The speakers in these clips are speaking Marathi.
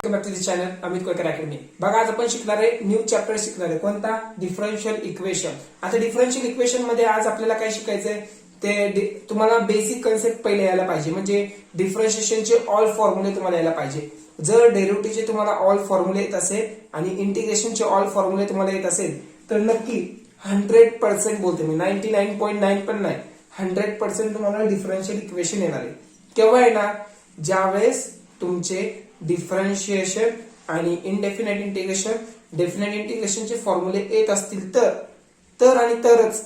Back to the channel Amit Kolkar academy. बघा आज आपण शिकणार आहे न्यू चॅप्टर शिकणार आहे कोणता डिफरन्शियल इक्वेशन. आता डिफरन्शियल इक्वेशन मध्ये आज आपल्याला काय शिकायचंय ते तुम्हाला बेसिक कन्सेप्ट पहिले यायला पाहिजे. म्हणजे डिफरन्शिएशनचे ऑल फॉर्म्युले तुम्हाला यायला पाहिजे. जर डेरिव्हेटिव्हचे तुम्हाला ऑल फॉर्म्युले येत असेल आणि इंटिग्रेशनचे ऑल फॉर्म्युले तुम्हाला येत असेल तर नक्की 100% बोलते मी, 99.9 पण नाही, 100% तुम्हाला डिफरन्शियल इक्वेशन येणार आहे. केव्हा येणार? ज्यावेळेस तुमचे डिफरन्शिएशन आणि इनडेफिनेट इंटिग्रेशन, डेफिनेट इंटिग्रेशनचे फॉर्म्युले येत असतील तर आणि तरच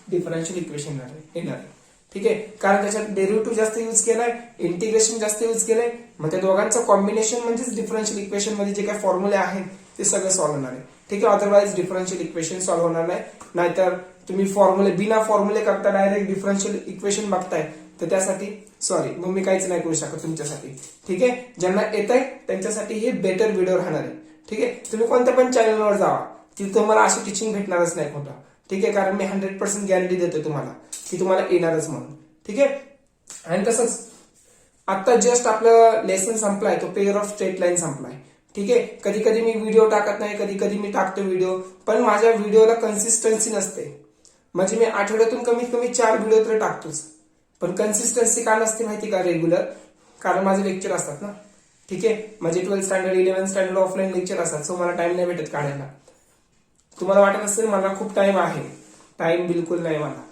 डिफरन्शियल इक्वेशन येणार आहे. ठीक आहे, कारण त्याच्यात डेरिव्हेटिव्ह जास्त यूज केलाय, इंटिग्रेशन जास्त यूज केलंय, मग त्या दोघांचं कॉम्बिनेशन म्हणजेच डिफरन्शियल इक्वेशन मध्ये जे काही फॉर्म्युले आहेत ते सगळं सॉल्व्ह होणार आहे. ठीक आहे, अदरवाइज डिफरन्शियल इक्वेशन सॉल्व्ह होणार नाही. नाहीतर तुम्ही फॉर्म्युले बिना फॉर्म्युले करता डायरेक्ट डिफरन्शियल इक्वेशन बघताय तर त्यासाठी सॉरी, मग मी काहीच नाही करू शकत तुमच्यासाठी. ठीक आहे, ज्यांना येत आहे त्यांच्यासाठी हे बेटर व्हिडिओ राहणार आहे. ठीक आहे, तुम्ही कोणत्या पण चॅनलवर जावा, तिथे तुम्हाला अशी टीचिंग भेटणारच नाही कोणता. ठीक आहे, कारण मी 100% गॅरंटी देतो तुम्हाला की तुम्हाला येणारच म्हणून. ठीक आहे, आणि तसंच आता जस्ट आपलं लेसन संपलाय, तो पेअर ऑफ स्ट्रेट लाईन संपलाय. ठीक आहे, कधी कधी मी व्हिडिओ टाकत नाही, कधी कधी मी टाकतो व्हिडिओ, पण माझ्या व्हिडिओला कन्सिस्टन्सी नसते. म्हणजे मी आठवड्यातून कमीत कमी 4 व्हिडिओ तर टाकतोच, पण कन्सिस्टन्सी का नसते माहिती का? रेग्युलर, कारण माझे लेक्चर असतात ना. ठीक आहे, माझे 12th standard 11th standard offline lecture असतात, सो मला टाइम नाही भेटत काढायला. तुम्हाला वाटत असेल मला खूप टाइम आहे, टाइम बिलकुल नाही मला.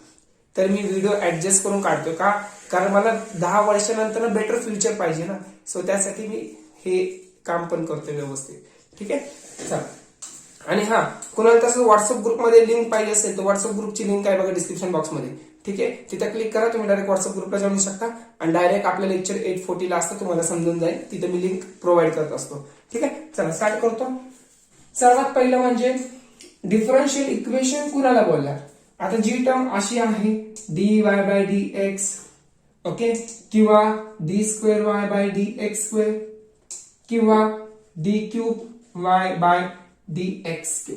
तर मी व्हिडिओ ऍडजस्ट करून काढतो का? कारण मला 10 वर्षानंतर बेटर फ्युचर पाहिजे ना, सो त्यासाठी मी हे काम पण करतो व्यवस्थित. ठीक आहे, चला. आणि हा, कुणाला तसं व्हॉट्सअप ग्रुपमध्ये लिंक पाहिजे असेल तर व्हॉट्सअप ग्रुपची लिंक आहे बघा डिस्क्रिप्शन बॉक्समध्ये. ठीक आहे, तिथे क्लिक करा, तुम्ही डायरेक्ट व्हॉट्सअप ग्रुपला जाऊ शकता आणि डायरेक्ट आपलं लेक्चर 8:40 ला असतं, तुम्हाला समजून जाईल. तिथे मी लिंक प्रोव्हाइड करत असतो. ठीक आहे, चला स्टार्ट करतो. सर्वात पहिलं म्हणजे डिफरन्शियल इक्वेशन कुणाला बोलणार? आता जी टर्म अशी आहे dy/dx, ओके, किंवा d2y/dx2 किंवा d3y/dx3.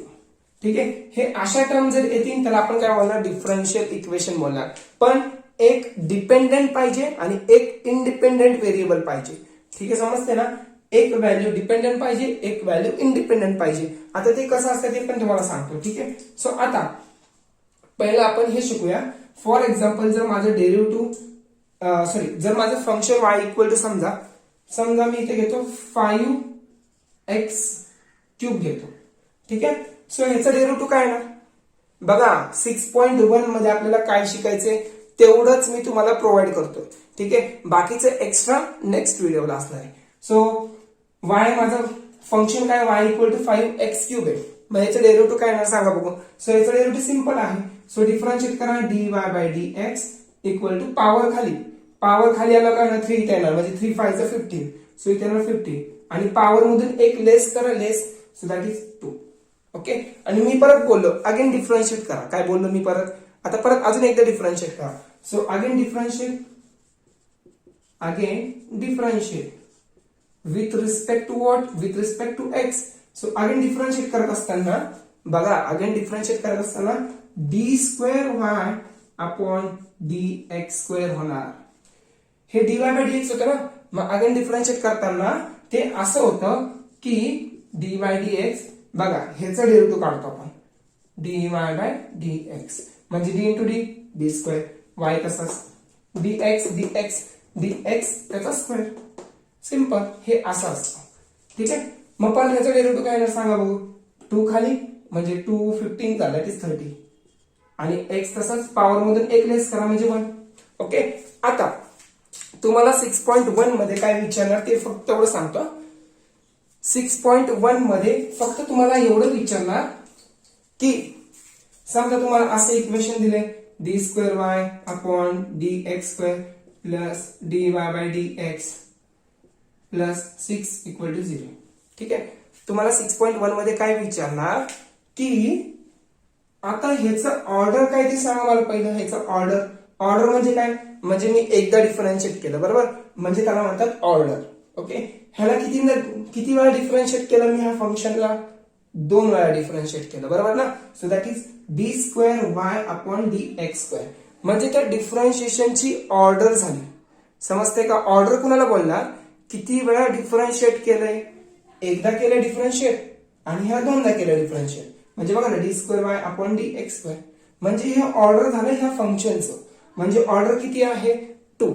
ठीक आहे, हे अशा टर्म जर येतील तर आपण काय बोलणार? डिफरन्शियल इक्वेशन बोलणार. पण एक डिपेंडेंट पाहिजे आणि एक इंडिपेंडेंट व्हेरिएबल पाहिजे. ठीक आहे, समजते ना? एक व्हॅल्यू डिपेंडेंट पाहिजे, एक व्हॅल्यू इंडिपेंडेंट पाहिजे. आता ते कसं असतं ते पण तुम्हाला सांगतो. ठीक आहे, सो आता पहिलं आपण हे शिकूया. फॉर एक्झाम्पल, जर माझं डेरिव्हेटिव्ह जर माझं फंक्शन y इक्वल टू समजा मी इथे घेतो 5x³ घेतो. ठीक आहे, सो ह्याचा डेरिव्हेटिव्ह काय ना? बघा 6.1 मध्ये आपल्याला काय शिकायचंय तेवढंच मी तुम्हाला प्रोव्हाइड करतोय. ठीक आहे, बाकीचं एक्स्ट्रा नेक्स्ट व्हिडिओला असणार आहे. सो y माझं फंक्शन काय? y इक्वल टू 5x³ आहे. मग याचं डेरिव्हेटिव्ह काय येणार सांगा बघू. सो याचं डेरिव्हेटिव्ह सिंपल आहे. सो डिफरन्शिएट करा, dy/dx इक्वल टू पावर खाली आला का ना 3 इथे येणार, म्हणजे 3 5 15, सो इथे येणार 50 आणि पावर मधून एक लेस करा, सो दॅट इज 2. ओके, आणि मी परत बोललो अगेन डिफरन्शिएट करा. काय बोललो मी परत? आता परत अजून एकदा डिफरन्शिएट करा. So again differentiate with respect to what? With respect to x. So again differentiate करत असताना बघा, अगेन डिफरन्शिएट करत असताना d2y/dx² होणार. हे dy/dx होतं ना, मग अगेन डिफरन्शिएट करताना ते असं होतं की dy/dx, बघा ह्याचं डेरिव्हेटिव्ह काढतो आपण, dy/dx म्हणजे d × d d², y तसाच dx त्याचा स्क्वेअर. सिंपल, हे असं असतं. ठीक आहे, मग पण ह्याचं डेरिव्हेटिव्ह काय येणार सांगा बघू. 2 खाली म्हणजे 2 15 झालं, दॅट इज 30 आणि x तसाच पॉवर मधून एक लेस करा म्हणजे 1. ओके, आता तुम्हाला 6.1 मध्ये काय विचारणार ते फक्त एवढं सांगतो. 6.1 मध्ये फक्त तुम्हाला एवढं विचारणार की समजा तुम्हाला असं इक्वेशन दिले d2y/dx² plus dy/dx plus 6 equal to 0. ठीक आहे, तुम्हाला 6.1 मध्ये काय विचारणार की आता ह्याचं ऑर्डर काय ते सांगा मला पहिलं. ह्याचं ऑर्डर म्हणजे काय? म्हणजे मी एकदा डिफरन्शिएट केलं, बरोबर, म्हणजे त्याला म्हणतात ऑर्डर. ओके, ह्याला किती वेळा डिफरन्शिएट केलं मी ह्या फंक्शनला? 2 वेळा डिफरन्शिएट केलं, बरोबर ना. So that is d2y/dx². म्हणजे त्या डिफरन्शिएशनची ऑर्डर झाली. समजते का? ऑर्डर कुणाला बोलणार? किती वेळा डिफरन्शिएट केलंय एकदा केलं डिफरन्शिएट आणि ह्या दोनदा केलं डिफरन्शिएट. म्हणजे बघा ना d square Y upon D x square. म्हणजे हे ऑर्डर झालं ह्या फंक्शनचं. म्हणजे ऑर्डर किती आहे 2.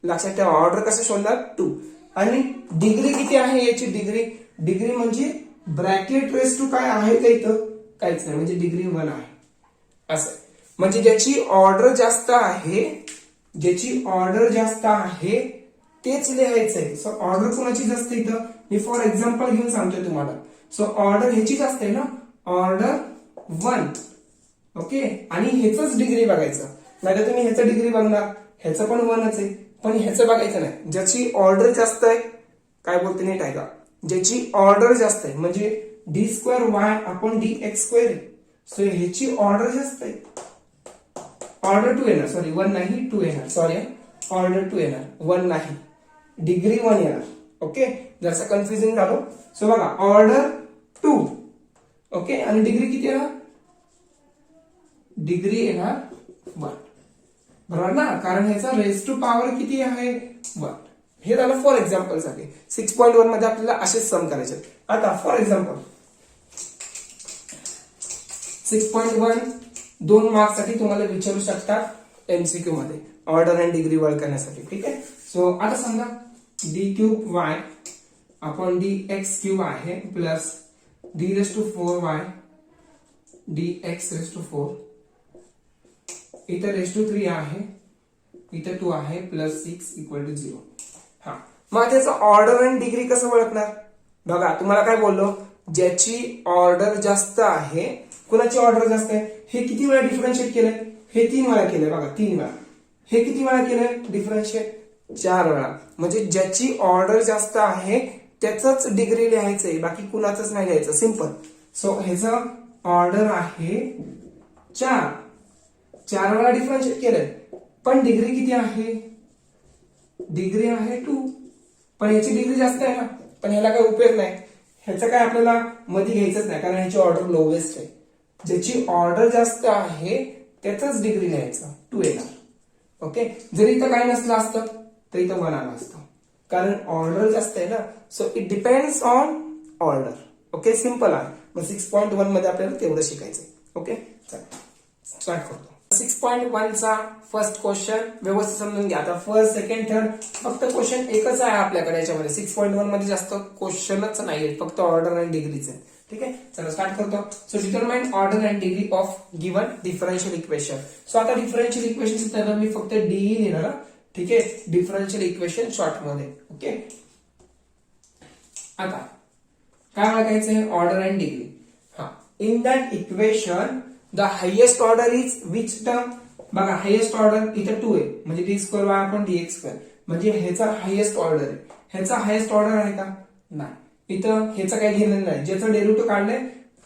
लक्षात ठेवा ऑर्डर कसं शोधणार 2. आणि डिग्री किती आहे याची डिग्री म्हणजे ब्रॅकेट रेस टू काय आहे का इथं काहीच नाही. म्हणजे डिग्री 1 आहे असं. म्हणजे ज्याची ऑर्डर जास्त आहे तेच लिहायचंय. सो ऑर्डर कोणाची जास्त इथं मी फॉर एक्झाम्पल घेऊन सांगतोय तुम्हाला. सो ऑर्डर ह्याची जास्त आहे ना ऑर्डर 1. ओके. आणि ह्याच डिग्री बघायचं. नाही तुम्ही ह्याचं डिग्री बघणार ह्याचं पण 1च आहे पण ह्याचं बघायचं नाही. ज्याची ऑर्डर जास्त आहे काय बोलते नीट आहे का ज्याची ऑर्डर जास्त आहे म्हणजे D square Y upon D x square आहे. सो ह्याची ऑर्डर जास्त आहे. ऑर्डर 2 येणार सॉरी 1 नाही 2 येणार सॉरी ऑर्डर 2 येणार 1 नाही डिग्री 1 येणार. ओके. जरासं कन्फ्युजिंग झालं. सो बघा ऑर्डर 2 ओके आणि डिग्री किती येणार डिग्री येणार 1 बरोबर ना कारण ह्याचा रेस टू पॉवर किती आहे 1. हे झालं फॉर एक्झाम्पल साठी. 6.1 मध्ये आपल्याला असेच सम करायचे. आता फॉर एक्झाम्पल 6.1 2 मार्क्स साठी तुम्हाला विचारू शकतात एमसीक्यू मध्ये ऑर्डर अँड डिग्री वर्क करण्यासाठी. ठीक आहे. सो आता समजा D cube Y upon D x cube आहे plus D raise to 4 Y D X raise to 4. इथं रेस टू 3 आहे इथं 2 आहे प्लस 6 इक्वल टू 0. हा मग त्याचं ऑर्डर अँड डिग्री कसं ओळखणार बघा. तुम्हाला काय बोललो ज्याची ऑर्डर जास्त आहे. कुणाची ऑर्डर जास्त आहे हे किती वेळा डिफरन्शिएट केलंय हे 3 वेळा केलंय बघा 3 वेळा. हे किती वेळा केलंय डिफरन्शिएट 4 वेळा. म्हणजे ज्याची ऑर्डर जास्त आहे त्याच डिग्री लिहायचंय बाकी कुणाचंच नाही लिहायचं सिंपल. सो ह्याचं ऑर्डर आहे 4 वेळा डिफरन्शिएट केलंय पण डिग्री किती आहे डिग्री आहे 2. पण ह्याची डिग्री जास्त आहे ना पण ह्याला काही उपयोग नाही. ह्याचं काय आपल्याला मध्ये घ्यायचंच नाही कारण ह्याची ऑर्डर लोवेस्ट आहे. ज्याची ऑर्डर जास्त आहे त्याच डिग्री लिहायचं 2 येणार. ओके. जर इथं काय नसलं असतं तर इथं 1 आलं असतं कारण ऑर्डर जास्त आहे ना. So it depends on order. Okay simple आहे. मग 6.1 मध्ये आपल्याला तेवढं शिकायचं. ओके चला स्टार्ट करतो. 6.1 चा फर्स्ट क्वेश्चन व्यवस्थित समजून घ्या. आता फर्स्ट सेकंड थर्ड फक्त क्वेश्चन एकच आहे आपल्याकडे याच्यामध्ये. 6.1 मध्ये जास्त क्वेश्चनच नाहीये फक्त ऑर्डर अँड डिग्रीचे. ठीक आहे चला स्टार्ट करतो. So determine order and degree of given differential equation. So आता डिफरन्शियल इक्वेशन त्याला मी फक्त डीई लिहिणार. ठीक आहे डिफरन्शियल इक्वेशन शॉर्ट मध्ये. ओके. आता काय बघायचंय ऑर्डर अँड डिग्री. हा in that equation the highest order is which term. बघा हायेस्ट ऑर्डर इथं 2 आहे म्हणजे D square Y upon D x square. म्हणजे ह्याचा हायेस्ट ऑर्डर आहे. ह्याचा हायेस्ट ऑर्डर आहे का नाही. इथं ह्याचं काही घेणं नाही. ज्याचं डेरिव्हेटिव्ह काढलंय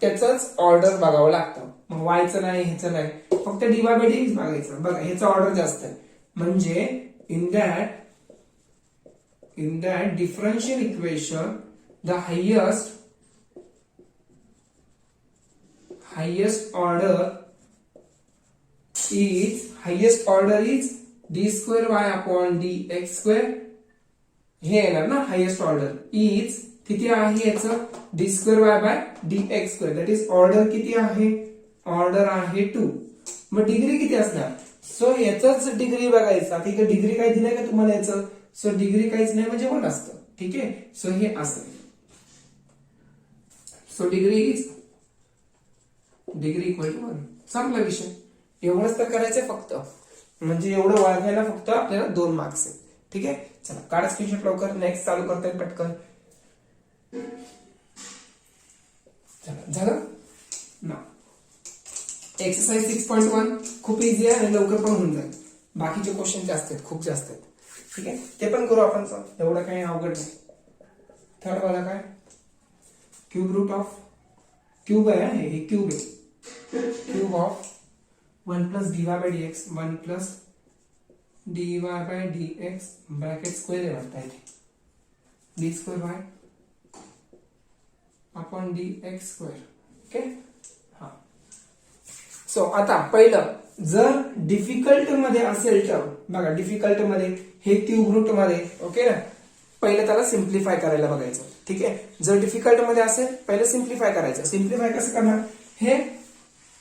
त्याच ऑर्डर बघावं लागतं. मग वायचं नाही ह्याचं नाही फक्त D Y by D x बघायचं. बघा ह्याचा ऑर्डर जास्त आहे म्हणजे in that differential equation the highest order is d square y upon dx square. हे येणार ना हायेस्ट ऑर्डर इज किती आहे याचं D square Y by D x square. That is order किती आहे ऑर्डर आहे 2. मग डिग्री किती असणार. सो याच डिग्री बघायचा. ठीक आहे डिग्री काय दिलंय का तुम्हाला याचं. सो डिग्री काहीच नाही म्हणजे 1 असतं. ठीक आहे. सो हे असं. So degree equal to 1. संपला विषय. एवढंच तर करायचंय फक्त. म्हणजे एवढं ओळखायला फक्त आपल्याला 2 मार्क्स आहेत. ठीक आहे चला काढा स्क्रीनशॉट लवकर. नेक्स्ट चालू करता येईल पटकन. झालं ना. एक्सरसाइज 6.1 खूप इझी आहे आणि लवकर पण होऊन जाईल. बाकीचे क्वेश्चन जास्त आहेत खूप जास्त आहेत. ठीक आहे ते पण करू आपण. एवढं काही अवघड नाही. थर्ड वाला काय क्यूब रूट ऑफ क्यूब आहे हे क्यूब आहे. Cube of 1 plus dy by dx 1 plus dy by dx bracket square आहे वाटतं इथे. D square Y upon dx square. Okay. हा सो आता पहिलं जर डिफिकल्ट मध्ये असेल तर बघा डिफिकल्ट मध्ये हे क्यूब रूट मध्ये. ओके ना पहिले त्याला सिम्प्लिफाय करायला बघायचं. ठीक आहे, जर डिफिकल्ट मध्ये असेल पहिले सिम्प्लिफाय करायचं. सिम्प्लिफाय कसं करणार, हे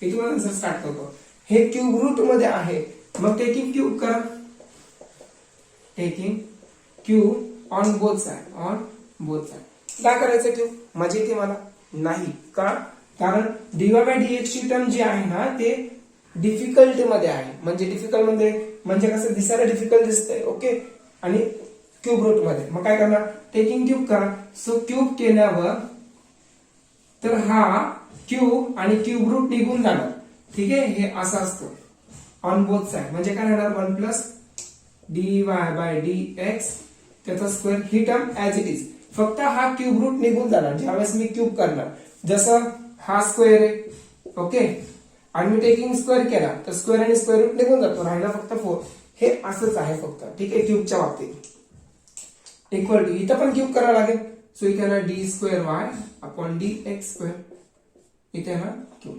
इथून आन्सर स्टार्ट करतो. हे क्यूब रूट मध्ये आहे, मग टेकिंग क्यूब करा. Taking cube on both side, on both side. काय करायचं क्यूब, मजा येते मला नाही का, कारण डीवाय बाय डीएक्स ची टर्म जी आहे ना ते डिफिकल्ट मध्ये आहे. म्हणजे डिफिकल्ट मध्ये म्हणजे कसं दिसायला डिफिकल्ट दिसतंय. ओके, आणि क्यूब रूट मध्ये. मग काय करणार, टेकिंग क्यूब करा. सो क्यूब केल्यावर तर हा क्यूब आणि क्यूब रूट निघून जाणार. ठीक आहे, हे असं असतं ऑन बोथ साइड. म्हणजे काय होणार, 1 प्लस dy बाय dx त्याचा square, he term as it is. फक्त हा क्यूब रूट निघून जाणार ज्यावेळेस मी क्यूब करणार. जसं हा स्क्वेअर आहे, ओके, आणि मी टेकिंग स्क्वेअर केला तर स्क्वेअर आणि स्क्वेअर रूट निघून जातो, राहिला फक्त 4. हे असंच आहे फक्त. ठीक आहे, क्यूबच्या बाबतीत. इक्वल टू इथं पण क्यूब करावं लागेल. सो इथे ना d square Y upon D x square, इथे ना क्यूब.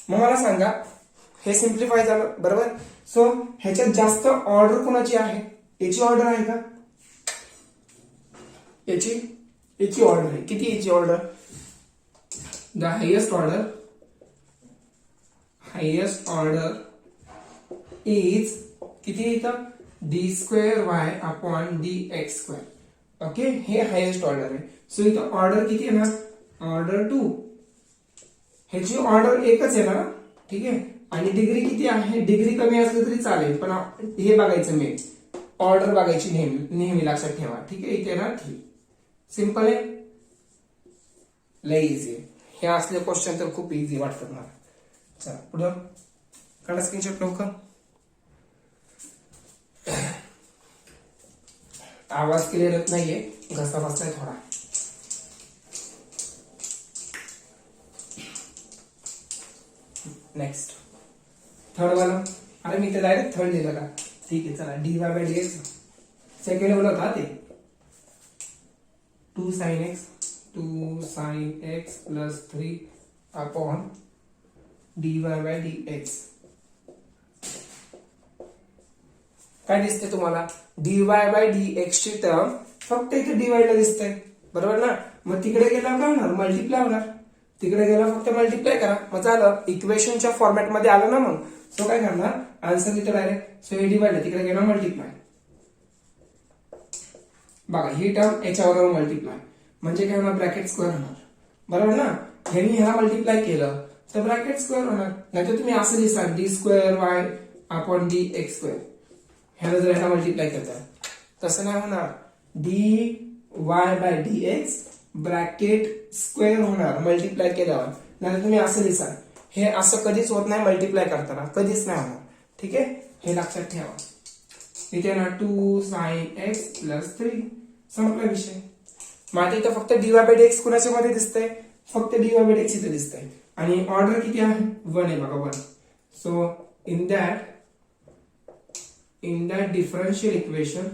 मग मला सांगा, हे सिम्प्लिफाय झालं बरोबर. सो ह्याच्यात जास्त ऑर्डर कोणाची आहे, याची ऑर्डर आहे का, याची ऑर्डर आहे. किती याची order, the highest order is किती इथं, d square Y upon D x square. Okay, हे हायेस्ट ऑर्डर आहे. सो इथं ऑर्डर किती आहे ना, ऑर्डर 2. ह्याची ऑर्डर एकच आहे ना. ठीक आहे, आणि डिग्री किती आहे, डिग्री कमी असली तरी चालेल, पण हे बघायचं मेन ऑर्डर बघायची नेहमी लक्षात ठेवा. ठीक आहे, इथे ना 3. सिंपल आहे, लय इझी आहे. हे असले क्वेश्चन तर खूप इझी वाटतात मला. चला पुढं काढा स्क्रीनशॉट लवकर. आवाज क्लिअर येत नाहीये, घसा बसलाय थोडा. नेक्स्ट थर्ड वाला. अरे मी ते डायरेक्ट थर्ड लिहिलं का, ठीक आहे चला. D Y by D x second level होता ते 2 sin x plus 3 upon D Y by D x. काय दिसते तुम्हाला, D Y by D x ची टर्म फक्त इथे डिवाइडला दिसतंय बरोबर ना. मग तिकडे गेला काय होणार, मल्टिप्लाय होणार. तिकडे गेला फक्त मल्टिप्लाय करा, मग झालं. इक्वेशनच्या फॉर्मॅट मध्ये आलं ना मग. सो काय करणार, आन्सर इथे डायरेक्ट. सो हे डिवाइड, तिकडे गेला मल्टिप्लाय. बघा ही टर्म याच्यावर मल्टिप्लाय म्हणजे काय होणार, ब्रॅकेट स्क्वेअर होणार बरोबर ना. ह्यानी ह्याला मल्टिप्लाय केलं तर ब्रॅकेट स्क्वेअर होणार. नाहीतर तुम्ही असं लिहिसा D square Y upon D x square. ह्याला जर ह्याला मल्टिप्लाय करतात तसं नाही होणार. D Y by D X bracket square होणार मल्टिप्लाय केल्यावर. नाही तुम्ही असं लिहिसा, हे असं कधीच होत नाही मल्टिप्लाय करताना, कधीच नाही होणार. ठीक आहे, हे लक्षात ठेवा. इथे ना 2 sin x प्लस 3 संपला विषय. माझ्या इथं फक्त डीवाय बाय डीएक्स कुणाच्या मध्ये दिसतंय, फक्त डीवाय बाय डीएक्स इथे दिसतंय. आणि ऑर्डर किती आहे, 1 आहे बघा 1. So in that differential equation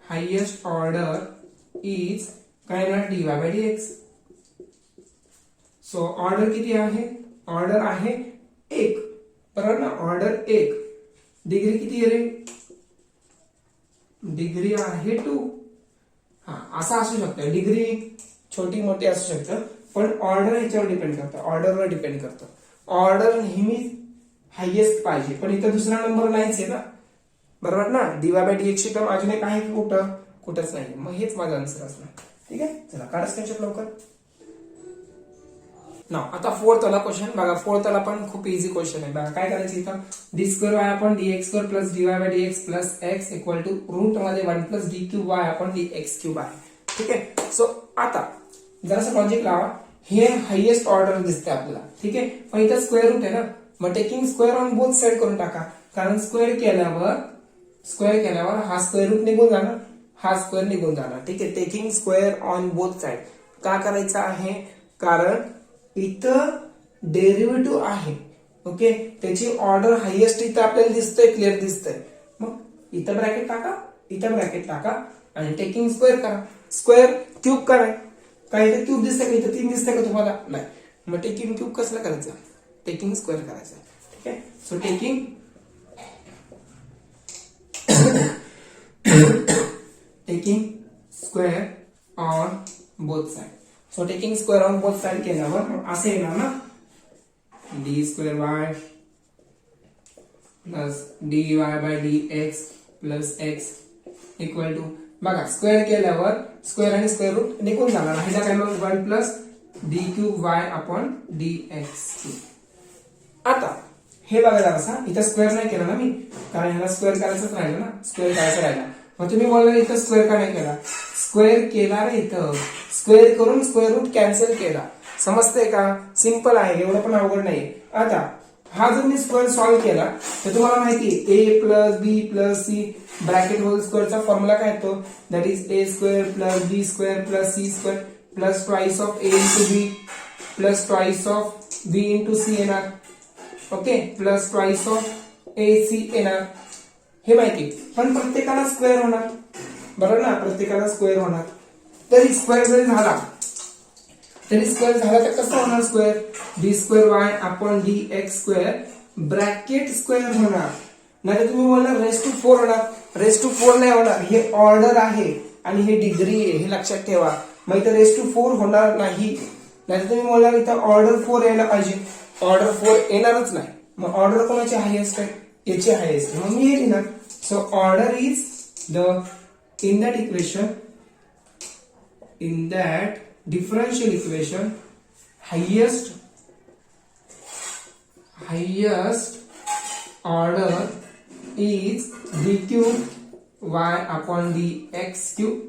highest order is काय ना d y by d x. So order किती आहे, ऑर्डर आहे 1 बरोबर ना. ऑर्डर 1. डिग्री किती आहे रे, डिग्री आहे 2. हा असं असू शकतं, डिग्री छोटी मोठी असू शकतं, पण ऑर्डर ह्याच्यावर डिपेंड करतं, ऑर्डरवर डिपेंड करतं. ऑर्डर नेहमी हायेस्ट पाहिजे, पण इथं दुसरा नंबर नाहीच आहे ना बरोबर ना. डीवाय बाय डीएक्स ची टर्म अजून एक आहे कुठंच नाही. मग हेच माझा आन्सर असणार. ठीक आहे, चला काढा स्क्रीनशॉट लवकर. ना आता फोर्थ वाला क्वेश्चन बघा. फोर्थ वाला पण खूप इझी क्वेश्चन आहे बघा. काय करायचं इथं, d square Y upon D x square plus d y by d x plus x equal to root मध्ये 1 plus d cube Y upon D x cube आहे. ठीक आहे, सो आता जरासं लॉजिक लावा. हे हायेस्ट ऑर्डर दिसते आपल्याला. ठीक आहे, पण इथं स्क्वेअर रूट आहे ना, मग taking square on both side करून टाका. कारण स्क्वेअर केल्यावर हा स्क्वेअर रूट निघून जाणार, हा स्क्वेअर निघून जाणार. ठीक आहे, taking square on both side का करायचं आहे, कारण इथं डेरिव्हेटिव्ह आहे. ओके, त्याची ऑर्डर हायेस्ट इथं आपल्याला दिसतंय, क्लिअर दिसतंय. मग इथं ब्रॅकेट टाका, इथं ब्रॅकेट टाका आणि टेकिंग स्क्वेअर करा. स्क्वेअर क्यूब करा. काय इथं क्यूब दिसतंय का, इथं 3 दिसतंय का तुम्हाला, नाही. मग टेकिंग क्यूब कसं करायचं, टेकिंग स्क्वेअर करायचं. ठीक आहे, so taking taking square on both side. So taking square on both side केल्यावर असे येणार ना, d square y plus d Y by D x plus x equal to, बघा स्क्वेअर केल्यावर स्क्वेअर आणि स्क्वेअर रूट निघून जाणार. ह्याचा काय मग 1 plus d cube Y upon D x. आता हे बघा जरासा, इथं स्क्वेअर नाही केला ना मी, कारण ह्याला स्क्वेअर करायचंच राहिलं ना, स्क्वेअर करायचं राहिला. मग तुम्ही बोलला इथं स्क्वेअर का नाही केला, स्क्वेअर केला रे इथं, स्क्वेअर करून स्क्वेअर रूट कॅन्सल केला. समजतंय का, सिंपल आहे, एवढं पण अवघड नाही. आता हा जर मी स्क्वेअर सॉल्व्ह केला तर तुम्हाला माहिती A plus B plus C bracket whole स्क्वेअरचा फॉर्म्युला काय येतो, that is A square plus B square plus C square plus twice of A into B plus twice of B into C येणार. Okay, plus twice of A C येणार. हे माहिती, पण प्रत्येकाला स्क्वेअर होणार, बरोबर ना, प्रत्येकाला स्क्वेअर होणार. तरी स्क्वेअर जरी झाला तर कसं होणार square, D square Y upon D x square bracket square होणार. नाही तर तुम्ही बोलणार रेस टू 4 होणार, रेस टू 4 नाही होणार, हे ऑर्डर आहे आणि हे डिग्री आहे, हे लक्षात ठेवा. मग इथं रेस टू 4 होणार नाही. नाहीतर तुम्ही बोलणार इथं ऑर्डर 4 यायला पाहिजे, ऑर्डर 4 येणारच नाही. मग ऑर्डर कोणाची हायेस्ट आहे, याची हायेस्ट, मग मी हे लिहिणार. So order is the in that equation, in that differential equation highest order is d cube y upon d x cube.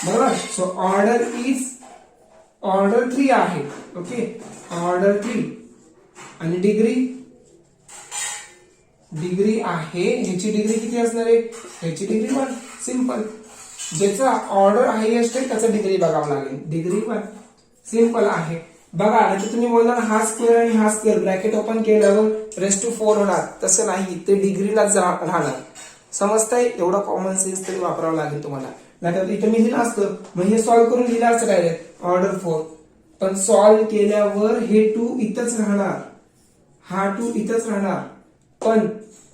बरोबर. सो ऑर्डर इज ऑर्डर 3 आहे. ओके, ऑर्डर 3 आणि डिग्री आहे, ह्याची डिग्री किती असणार आहे, ह्याची डिग्री 1. सिंपल, ज्याचा ऑर्डर हायेस्ट आहे त्याचा डिग्री बघावं लागेल, डिग्री 1. सिंपल आहे. बघा, नाही तुम्ही बोलणार हा स्क्वेअर आणि हा स्क्वेअर ब्रॅकेट ओपन केल्यावर रेस टू 4 होणार, तसं नाही, ते डिग्रीलाच राहणार. समजताय, एवढा कॉमन सेन्स तरी वापरावं लागेल तुम्हाला. नाही इथं मी लिहिलं असतं, मग हे सॉल्व्ह करून लिहिलं असतं डायरेक्ट ऑर्डर 4, पण सॉल्व्ह केल्यावर हे 2 इथंच राहणार, हा 2 इथंच राहणार. पण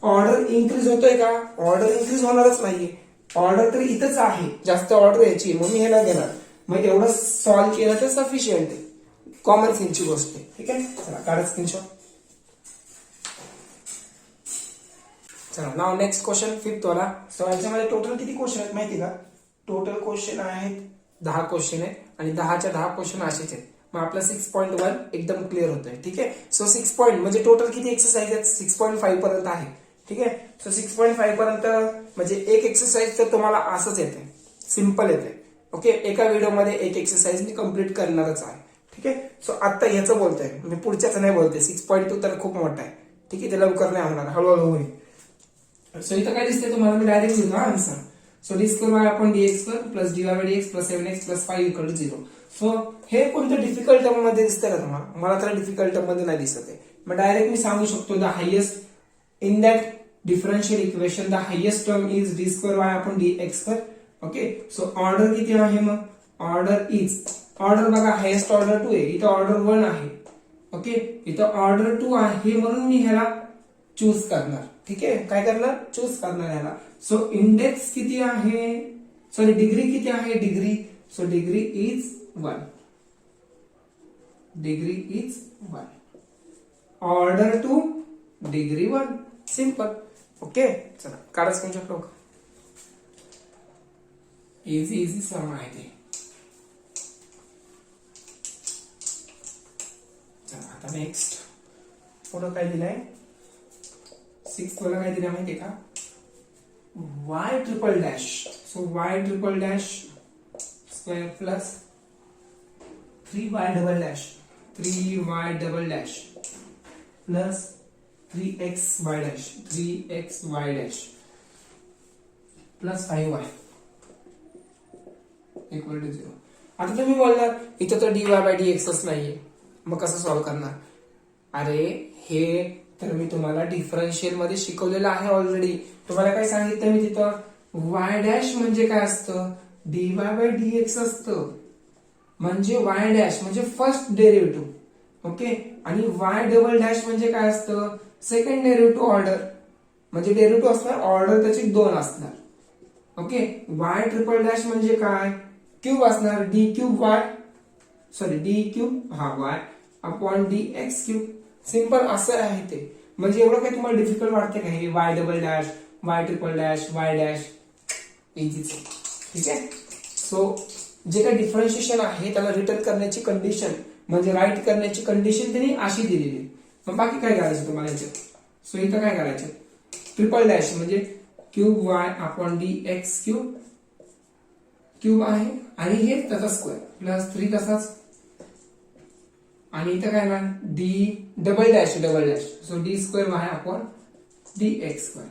ऑर्डर इन्क्रीज होतोय का, ऑर्डर इन्क्रीज होणारच नाहीये, ऑर्डर तर इथंच आहे, जास्त ऑर्डर यायची, मग मी हे ना घेणार. मग एवढं सॉल्व्ह केलं तर सफिशियंट आहे, कॉमन सेन्सची गोष्ट आहे. ठीक आहे, चला काढा स्क्रीनशॉट. चला नाव नेक्स्ट क्वेश्चन, 5th वाला. सो याच्यामध्ये टोटल किती क्वेश्चन आहेत माहिती का, टोटल क्वेश्चन आहेत 10 क्वेश्चन आहेत आणि 10च्या 10 क्वेश्चन असेच आहेत. मग आपला 6.1 एकदम क्लिअर होतोय. ठीक आहे, सो 6 पॉईंट म्हणजे टोटल किती एक्सरसाइज आहेत, 6.5 पर्यंत आहे. ठीक आहे, सो 6.5 पर्यंत म्हणजे एक एक्सरसाइज तर तुम्हाला असंच येते, सिंपल येते. ओके, एका व्हिडिओमध्ये एक एक्सरसाइज मी कम्प्लीट करणारच आहे. ठीक आहे, सो आता ह्याचं बोलतोय मी, पुढच्याच नाही बोलते. 6.2 तर खूप मोठा आहे. ठीक आहे, ते लवकर नाही होणार, हळूहळू होईल. सो इथं काय दिसतंय तुम्हाला, मी डायरेक्ट लिहितो answer. So d square Y upon D x square plus d Y by D x plus 7x plus 5 equal to 0. सो हे कोणत्या डिफिकल्ट टर्म मध्ये दिसतंय का तुम्हाला, मला तर डिफिकल्ट टर्म मध्ये नाही दिसत आहे. मग डायरेक्ट मी सांगू शकतो the highest in that differential equation the highest term is d square y upon dx square. Okay, so order किती आहे मग, order is, order बघा हायेस्ट ऑर्डर 2 आहे, इथं ऑर्डर 1 आहे. ओके, इथं ऑर्डर 2 आहे म्हणून मी ह्याला चूज करणार. ठीक आहे, काय करणार, चूज करणार ह्याला. सो इंडेक्स किती आहे, सॉरी डिग्री किती आहे, degree. So degree is 1, degree is 1, order 2 degree 1. Simple. Okay, चला काढा स्क्रीनशॉट लोक. इझी सम आहे ते. चला आता नेक्स्ट पुढं काय दिलंय, 6th वाला काय दिलंय माहितीये का, y triple dash. So y triple dash square plus 3y double dash, 3y double dash plus 3xy dash, 3xy dash plus 5y equal to 0. आता तुम्ही बोलणार इथं तर dy बाय dxच नाहीये, मग कसं सॉल्व्ह करणार. अरे हे तर मी तुम्हाला डिफरन्शियल मध्ये शिकवलेलं आहे ऑलरेडी. तुम्हाला काय सांगितलं मी तिथं, y डॅश म्हणजे काय असतं, dy बाय dx असतं. म्हणजे y डॅश म्हणजे फर्स्ट डेरिव्हेटिव्ह. ओके, आणि y डबल डॅश म्हणजे काय असतं, सेकंड डेरिव्हेटिव्ह ऑर्डर. म्हणजे डेरिव्हेटिव्ह असणार, ऑर्डर त्याचे 2 असणार. ओके, वाय ट्रिपल डॅश म्हणजे काय, क्यूब असणार, D cube Y, sorry D cube हा Y upon D x cube. Simple असं आहे ते. म्हणजे एवढं काही तुम्हाला डिफिकल्ट वाटते का हे Y double dash, Y triple dash, Y dash, इझीच आहे. ठीक आहे. सो जे काही डिफरन्शिएशन आहे त्याला रिटर्न करण्याची कंडिशन म्हणजे राईट करण्याची कंडिशन त्यांनी अशी दिलेली आहे. मग बाकी काय करायचं तुम्हाला याच्यात. सो इथं काय करायचं, ट्रिपल डॅश म्हणजे cube Y upon D x cube, cube आहे आणि हे त्याचा स्क्वेअर प्लस 3 तसाच, आणि इथं काय ना D double dash, double dash, so d square Y upon D x square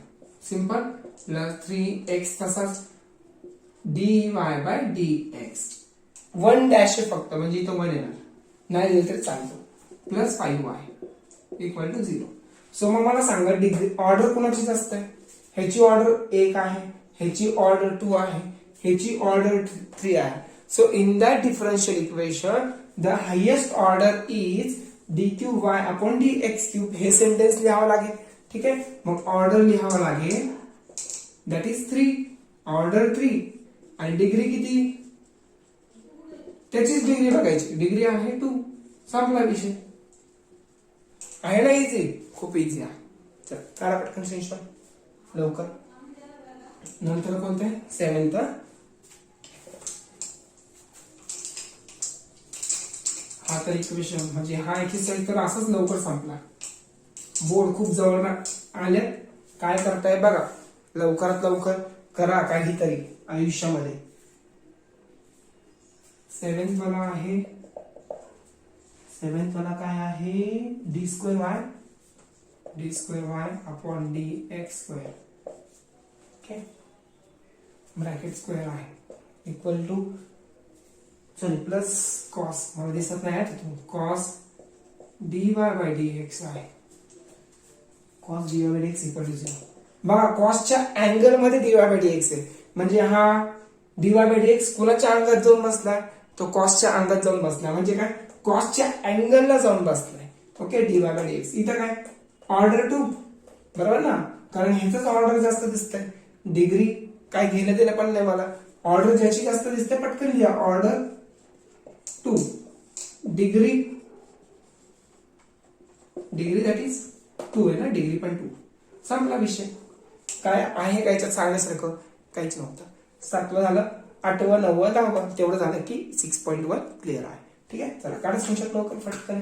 simple plus 3x तसाच D Y by D x. 1 dash फक्त म्हणजे इथं 1 येणार, नाही दिलं तरी चालतं, plus 5y equal to 0. So मग मला सांगा डिग्री ऑर्डर कोणाचीच असते, ह्याची ऑर्डर 1 आहे, ह्याची ऑर्डर 2 आहे, ह्याची ऑर्डर 3 आहे. So in that differential equation the highest order is D cube Y upon D x cube. हे सेंटेन्स लिहावं लागेल. ठीक आहे. मग ऑर्डर लिहावं लागेल दॅट इज 3, ऑर्डर 3 आणि डिग्री किती, त्याचीच डिग्री बघायची, डिग्री आहे 2, संपला विषय. आहे ना इझी, खूप इझी आहे. चल करा पटकन सेशन लवकर. नंतर कोणते 7th हा तर इक्वेशन म्हणजे हा एक्सरसाइज तर असंच लवकर संपला. बोर्ड खूप जवळ आले, काय करताय बघा, लवकरात लवकर करा काहीतरी आयुष्यामध्ये. 7th वाला आहे, 7th वाला काय आहे, D square Y upon D x square. Okay, bracket square आहे equal to, sorry plus cos, मला दिसत नाही आहे तिथून, cos D Y by D X आहे, cos D Y by D X equal to 0. बघा कॉसच्या अँगल मध्ये D Y by D X आहे, म्हणजे हा D Y by D X कोणाच्या अंगात जाऊन बसला, तो कॉसच्या अंगात जाऊन बसला, म्हणजे काय कॉसच्या अँगलला जाऊन बसलाय. Okay, D Y by D x. इथं काय ऑर्डर 2 बरोबर ना, कारण ह्याच ऑर्डर जास्त दिसतंय, डिग्री काय घेणं दिलं पण नाही मला, ऑर्डर ज्याची जास्त दिसते पटकन लिहा, ऑर्डर 2, डिग्री दॅट इज 2 आहे ना, डिग्री पण 2, संपला विषय. काय आहे का याच्यात सांगण्यासारखं, काहीच नव्हतं. 7th झालं, 8th 9th 10th तेवढं झालं की 6.1 क्लिअर आहे. ठीक आहे. चला काढा स्क्रीनशॉट लवकर फटकन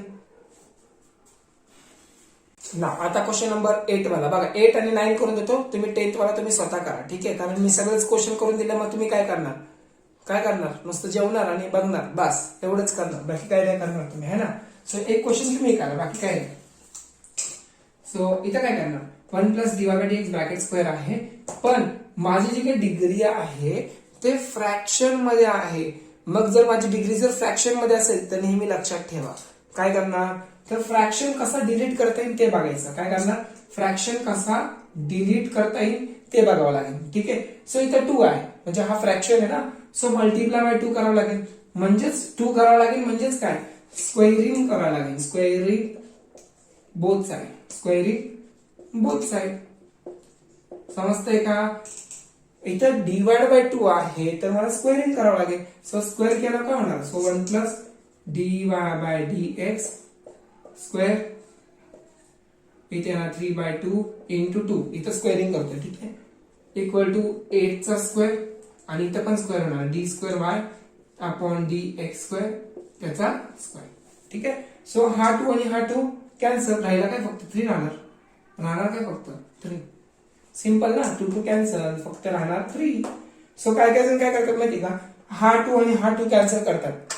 ना. आता क्वेश्चन नंबर 8 वाला बघा, 8 आणि 9 करून देतो, तुम्ही 10th वाला तुम्ही स्वतः करा. ठीक आहे, कारण मी सगळंच क्वेश्चन करून दिले, मग तुम्ही काय करणार, नुसतं जेवणार आणि बघणार, बस एवढंच करणार, बाकी काय नाही करणार तुम्ही, है ना. सो एक क्वेश्चन तुम्ही करा, बाकी काय नाही. सो इथं काय करणार, 1 plus d Y by D X bracket square आहे, पण माझी जी काही डिग्री आहे ते फ्रॅक्शन मध्ये आहे. मग जर माझी डिग्री जर फ्रॅक्शन मध्ये असेल तर नेहमी लक्षात ठेवा काय करणार, तर फ्रॅक्शन कसा डिलीट करता येईल ते बघायचं. काय करणार, फ्रॅक्शन कसा डिलीट करता येईल ते बघावं लागेल. ठीक आहे. सो इथं 2 आहे म्हणजे हा फ्रॅक्शन आहे ना, सो मल्टिप्लाय बाय 2 करावं लागेल, म्हणजेच 2 करावं लागेल, म्हणजेच काय स्क्वेअरिंग करावं लागेल, squaring both side, squaring both side. समजतंय का. इथं डिवाइड बाय 2 आहे तर मला स्क्वेअरिंग करावं लागेल. सो स्क्वेअर केला काय होणार, so 1 plus d Y by D x square, इथे येणार 3/2 इंटू 2, इथं स्क्वेअरिंग करतोय. ठीक आहे, इक्वल टू 8 चा स्क्वेअर आणि इथं पण स्क्वेअर होणार, D square Y upon D x square त्याचा स्क्वेअर. ठीक आहे. सो हा 2 आणि हा 2 कॅन्सल, राहिला काय फक्त 3 राहणार काय फक्त 3. सिंपल ना, 2 2 कॅन्सल, फक्त राहणार 3. सो काय जण काय करतात माहिती का, हा 2 आणि हा 2 कॅन्सल करतात.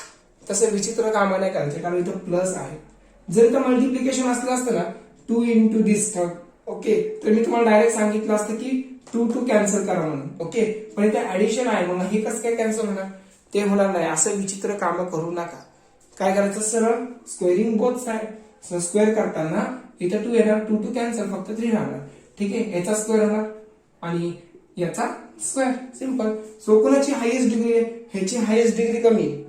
तसं विचित्र काम नाही करायचे, कारण इथं प्लस आहे. जर इथं मल्टिप्लिकेशन असलं असतं ना, 2 इंटू दिस टर्म, ओके, तर मी तुम्हाला डायरेक्ट सांगितलं असतं की 2 2 कॅन्सल करा म्हणून. ओके, पण इथे ऍडिशन आहे, मग हे कसं काय कॅन्सल होणार, ते होणार नाही. असं विचित्र काम करू नका. काय करायचं, सरळ squaring both side. So square करताना इथं 2 येणार, 2 2 कॅन्सल, फक्त 3 राहणार. ठीक आहे, याचा स्क्वेअर होणार आणि याचा स्क्वेअर, सिंपल. सो कोणाची हायेस्ट डिग्री आहे, ह्याची हायेस्ट डिग्री कमी आहे,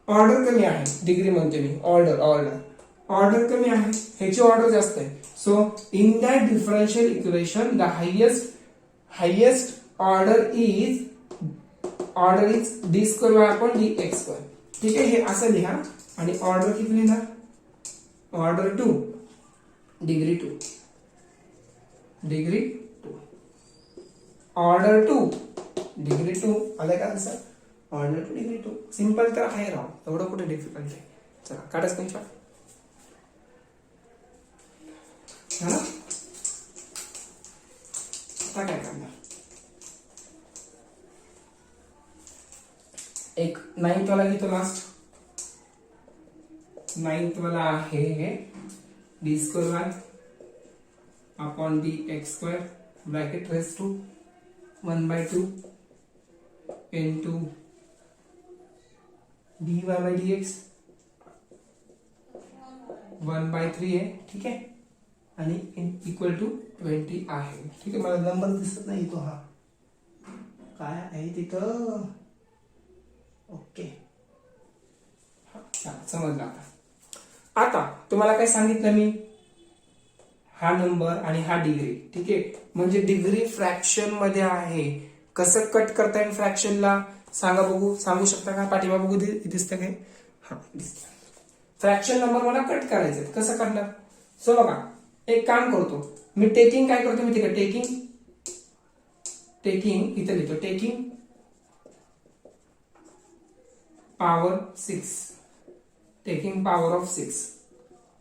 ऑर्डर कमी आहे, डिग्री म्हणते मी, ऑर्डर कमी आहे, ह्याची ऑर्डर जास्त आहे. So in that differential equation the highest order is D square Y upon D x square. ठीक आहे, हे असं लिहा. आणि ऑर्डर किती लिहिणार? ऑर्डर 2 डिग्री 2 ऑर्डर 2 डिग्री 2 आलं का आन्सर? Order 2 degree 2. सिंपल तर आहे राव, एवढं कुठे डिफिकल्ट आहे. चला काढा स्क्रीनशॉट. आता काय करणार? एक 9th वाला घेतो लास्ट. 9th वाला आहे D square Y upon D x square bracket raise to 1/2 into dy by dx 1/3 आहे. ठीक आहे, आणि इक्वल टू 20 आहे. ठीक आहे, मला नंबर दिसत नाही तो. हा काय आहे तिथं? ओके, समजलं. आता तुम्हाला काय सांगितलं मी? हा नंबर आणि हा डिग्री. ठीक आहे, म्हणजे डिग्री फ्रॅक्शन मध्ये आहे. कसं कट करता येईल फ्रॅक्शनला सांगा बघू. सांगू शकता का? पाठीमा बघू दिसतं काय? हा दिसतं. फ्रॅक्शन नंबर मला कट करायचे, कसं करणार? सो बघा, एक काम करतो मी. टेकिंग काय करतो मी? तिकडे टेकिंग इथे लिहितो. Taking power 6, taking power of 6.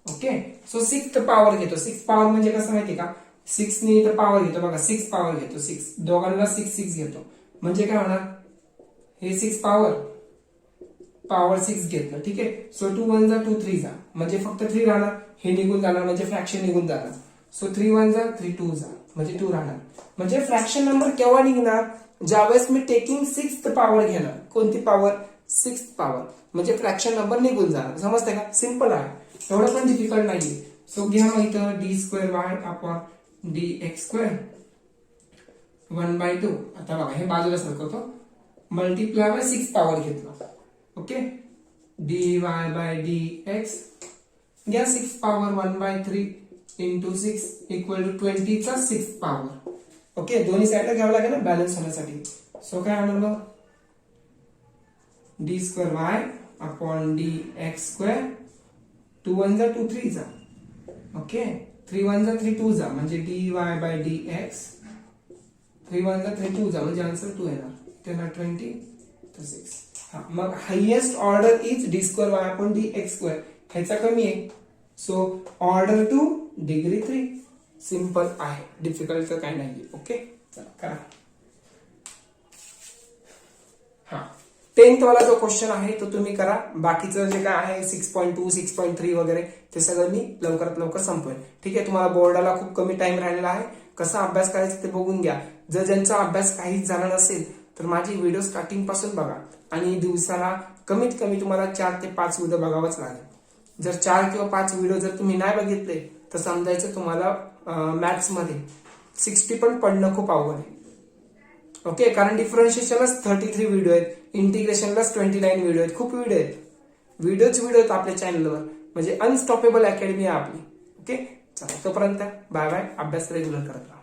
Okay, so 6th power घेतो. 6 पॉवर म्हणजे कसं माहिती का? 6 ने इथं पॉवर घेतो बघा. 6 पॉवर घेतो. 6 दोघांना 6 घेतो. म्हणजे काय होणार? हे 6 पॉवर 6 घेतलं. ठीक आहे, सो 2 1 जा 2 3 जा म्हणजे फक्त 3 राहणार. हे निघून जाणार म्हणजे फ्रॅक्शन निघून जाणार. सो 3 1 जा 3 2 जा म्हणजे 2 राहणार. म्हणजे फ्रॅक्शन नंबर केव्हा निघणार? ज्यावेळेस मी टेकिंग 6th पॉवर घेणार. कोणती पॉवर? 6th power. म्हणजे फ्रॅक्शन नंबर निघून जाणार. समजतंय का? सिंपल आहे, एवढं पण डिफिकल्ट नाहीये. सो घ्या मग इथं d square Y upon D x square 1/2. आता बघा, हे बाजूला सरकवतो. मल्टिप्लाय बाय 6 पॉवर घेतलं. Okay, D Y by D x घ्या 6 पॉवर 1/3 इंटू 6 इक्वल टू 20 चा 6th पॉवर. ओके, दोन्ही साईडला घ्यावं लागेल ना बॅलन्स होण्यासाठी. सो काय होणार मग? D square Y upon D x square 2 1 जा 2 3 जा. ओके, 3 1 जा 3 2 जा म्हणजे D Y by D x. 3 1 जा 3 2 जा म्हणजे आन्सर 2 येणार. इथे 20 तर 6. हा, मग highest order is D square Y upon D x square. ह्याचा कमी आहे. So order 2 degree 3. सिंपल आहे, डिफिकल्ट तर काय नाही. ओके, चला करा. हा, 10th वाला जो क्वेश्चन आहे तो तुम्ही करा. बाकीचं जे काय आहे 6.2 6.3 वगैरे ते सगळं मी लवकरात लवकर संपवेल. ठीक आहे, तुम्हाला बोर्डाला खूप कमी टाइम राहिलेला आहे. कसा अभ्यास करायचा ते बघून घ्या. जर ज्यांचा अभ्यास काहीच झाला नसेल तर माझी व्हिडिओ स्टार्टिंग पासून बघा. आणि दिवसाला कमीत कमी तुम्हाला 4 ते 5 व्हिडिओ बघावाच लागेल. जर 4 किंवा 5 व्हिडिओ जर तुम्ही नाही बघितले तर समजायचं तुम्हाला मॅथ्स मध्ये 60 पण पडणं खूप अवघड आहे. ओके, कारण डिफरन्शिएशनलाच 33 व्हिडिओ आहेत, इंटिग्रेशनलाच 29 व्हिडिओ आहेत. खूप व्हिडिओ आहेत आपल्या चॅनलवर. म्हणजे अनस्टॉपेबल अकॅडमी आहे आपली. ओके, चला तोपर्यंत बाय बाय. अभ्यास रेग्युलर करत राहा.